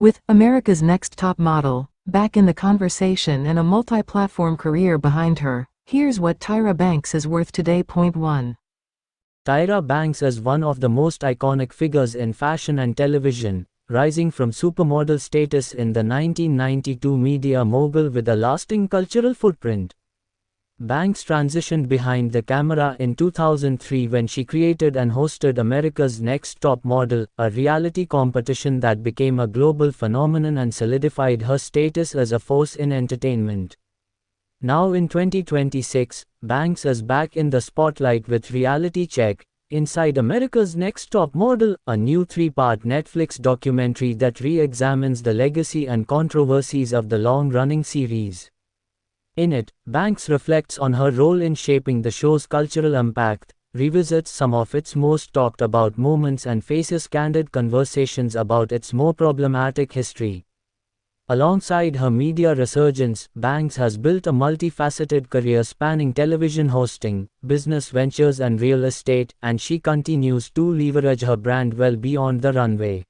With America's Next Top Model back in the conversation and a multi-platform career behind her, here's what Tyra Banks is worth today. Point 1. Tyra Banks is one of the most iconic figures in fashion and television, rising from supermodel status in the 1992 media mogul with a lasting cultural footprint. Banks transitioned behind the camera in 2003 when she created and hosted America's Next Top Model, a reality competition that became a global phenomenon and solidified her status as a force in entertainment. Now in 2026, Banks is back in the spotlight with Reality Check, Inside America's Next Top Model, a new 3-part Netflix documentary that re-examines the legacy and controversies of the long-running series. In it, Banks reflects on her role in shaping the show's cultural impact, revisits some of its most talked about moments and faces candid conversations about its more problematic history. Alongside her media resurgence, Banks has built a multifaceted career spanning television hosting, business ventures and real estate, and she continues to leverage her brand well beyond the runway.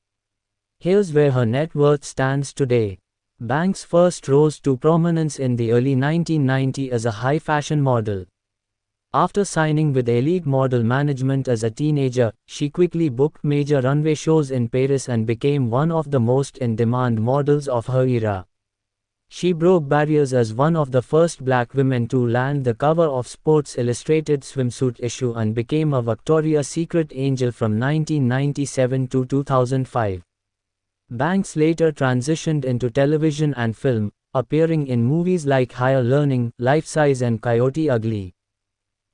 Here's where her net worth stands today. Banks first rose to prominence in the early 1990s as a high fashion model. After signing with Elite Model Management as a teenager, she quickly booked major runway shows in Paris and became one of the most in-demand models of her era. She broke barriers as one of the first black women to land the cover of Sports Illustrated swimsuit issue and became a Victoria's Secret angel from 1997 to 2005. Banks later transitioned into television and film, appearing in movies like Higher Learning, Life Size and Coyote Ugly.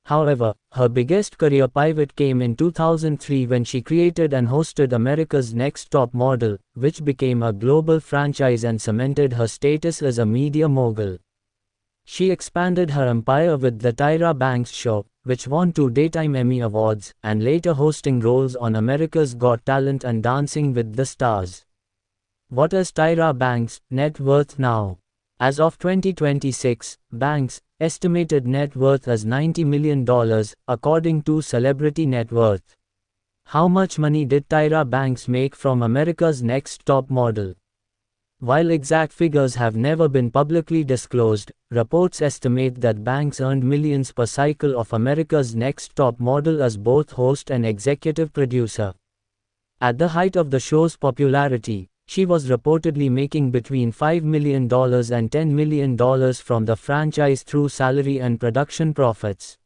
However, her biggest career pivot came in 2003 when she created and hosted America's Next Top Model, which became a global franchise and cemented her status as a media mogul. She expanded her empire with The Tyra Banks Show, which won 2 Daytime Emmy Awards, and later hosting roles on America's Got Talent and Dancing with the Stars. What is Tyra Banks' net worth now? As of 2026, Banks' estimated net worth is $90 million, according to Celebrity Net Worth. How much money did Tyra Banks make from America's Next Top Model? While exact figures have never been publicly disclosed, reports estimate that Banks earned millions per cycle of America's Next Top Model as both host and executive producer. At the height of the show's popularity, she was reportedly making between $5 million and $10 million from the franchise through salary and production profits.